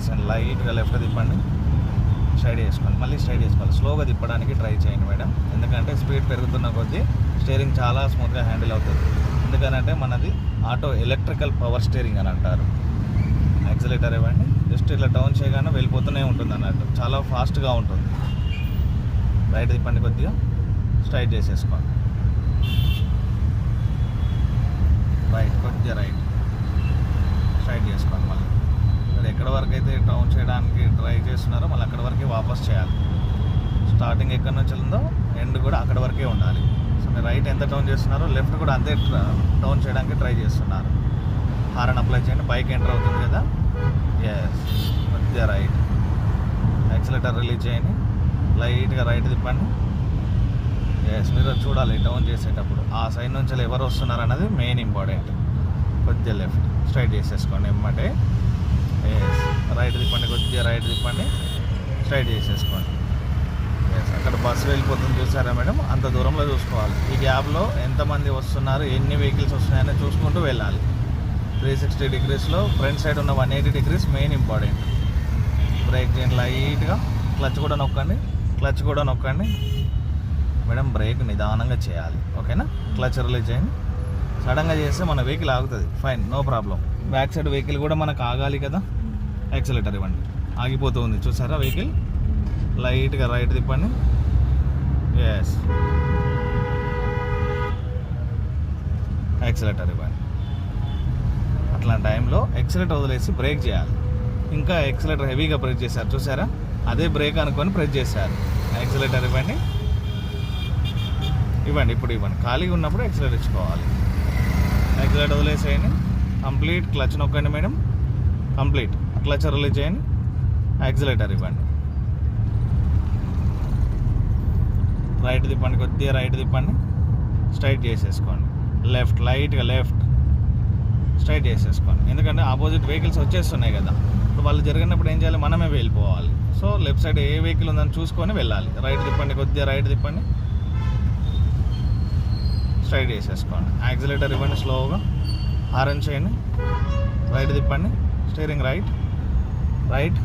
వదిలేసండి, లైట్గా లెఫ్ట్ తిప్పండి, స్ట్రైట్ చేసుకోండి, మళ్ళీ స్ట్రైట్ చేసుకోవాలి. స్లోగా తిప్పడానికి ట్రై చేయండి మేడం, ఎందుకంటే స్పీడ్ పెరుగుతున్న కొద్దీ స్టీరింగ్ చాలా స్మూత్గా హ్యాండిల్ అవుతుంది. ఎందుకనంటే మనది ఆటో ఎలక్ట్రికల్ పవర్ స్టీరింగ్ అని అంటారు. యాక్సిలేటర్ ఇవ్వండి, జస్ట్ ఇట్లా డౌన్ చేయగానే వెళ్ళిపోతూనే ఉంటుంది అన్నట్టు, చాలా ఫాస్ట్గా ఉంటుంది. రైట్ తిప్పండి, కొద్దిగా స్ట్రైట్ చేసేసుకోండి, రైట్ కొద్దిగా రైట్ స్ట్రైట్ చేసుకోండి. మళ్ళీ మీరు ఎక్కడి వరకు అయితే డౌన్ చేయడానికి ట్రై చేస్తున్నారో మళ్ళీ అక్కడి వరకే వాపస్ చేయాలి. స్టార్టింగ్ ఎక్కడి నుంచి ఉందో ఎండ్ కూడా అక్కడి వరకే ఉండాలి. సో మీరు రైట్ ఎంత డౌన్ చేస్తున్నారో లెఫ్ట్ కూడా అంతే డౌన్ చేయడానికి ట్రై చేస్తున్నారు. హారన్ అప్లై చేయండి, బైక్ ఎంటర్ అవుతుంది కదా. ఎస్, కొద్దిగా రైట్, యాక్సిలేటర్ రిలీజ్ చేయండి, లైట్గా రైట్ తిప్పండి. ఎస్, మీరు చూడాలి డౌన్ చేసేటప్పుడు ఆ సైడ్ నుంచి ఎవరు వస్తున్నారు అన్నది మెయిన్ ఇంపార్టెంట్. కొద్దిగా లెఫ్ట్ స్ట్రైట్ చేసేసుకోండి ఎమ్మటే. ఎస్, రైట్ తిప్పండి, కొద్దిగా రైట్ తిప్పండి, స్ట్రైట్ చేసేసుకోండి. ఎస్, అక్కడ బస్సు వెళ్ళిపోతుంది చూసారా మేడం, అంత దూరంలో చూసుకోవాలి. ఈ గ్యాప్లో ఎంతమంది వస్తున్నారు, ఎన్ని వెహికల్స్ వస్తున్నాయని చూసుకుంటూ వెళ్ళాలి. 360 డిగ్రీస్లో ఫ్రంట్ సైడ్ ఉన్న 180 డిగ్రీస్ మెయిన్ ఇంపార్టెంట్. బ్రేక్ చేయండి లైట్గా, క్లచ్ కూడా నొక్కండి మేడం. బ్రేక్ నిదానంగా చేయాలి, ఓకేనా. క్లచ్ రిలీజ్ చేయండి, సడన్గా చేస్తే మన వెహికల్ ఆగుతుంది, fine, no problem. Back side vehicle కూడా మనకు ఆగాలి కదా. యాక్సిలేటర్ ఇవ్వండి, ఆగిపోతుంది చూసారా వెహికల్. లైట్గా రైట్ తిప్పండి. ఎస్, యాక్సిలేటర్ ఇవ్వండి. అట్లాంటి టైంలో యాక్సిలేటర్ వదిలేసి బ్రేక్ చేయాలి. ఇంకా యాక్సిలేటర్ హెవీగా ప్రెస్ చేశారు చూసారా, అదే బ్రేక్ అనుకొని ప్రెస్ చేశారు. యాక్సిలేటర్ ఇవ్వండి. ఇప్పుడు ఇవ్వండి, ఖాళీగా ఉన్నప్పుడు యాక్సిలేటర్ ఇచ్చుకోవాలి. యాక్సిలేటర్ వదిలేసేయండి, కంప్లీట్ క్లచ్ నొక్కండి మేడం, కంప్లీట్ క్లచ్ రిలీజ్ చేయండి, యాక్సిలేటర్ ఇవ్వండి. రైట్ తిప్పండి, కొద్దిగా రైట్ తిప్పండి, స్ట్రైట్ చేసేసుకోండి. లెఫ్ట్, లైట్గా లెఫ్ట్ స్ట్రైట్ చేసేసుకోండి. ఎందుకంటే ఆపోజిట్ వెహికల్స్ వచ్చేస్తున్నాయి కదా, ఇప్పుడు వాళ్ళు జరిగినప్పుడు ఏం చేయాలి, మనమే వెళ్ళిపోవాలి. సో లెఫ్ట్ సైడ్ ఏ వెహికల్ ఉందని చూసుకొని వెళ్ళాలి. రైట్ తిప్పండి, కొద్దిగా రైట్ తిప్పండి, స్ట్రైట్ చేసేసుకోండి. యాక్సిలేటర్ ఇవ్వండి, స్లోగా హారన్ చేయండి, రైట్ తిప్పండి, స్టీరింగ్ రైట్,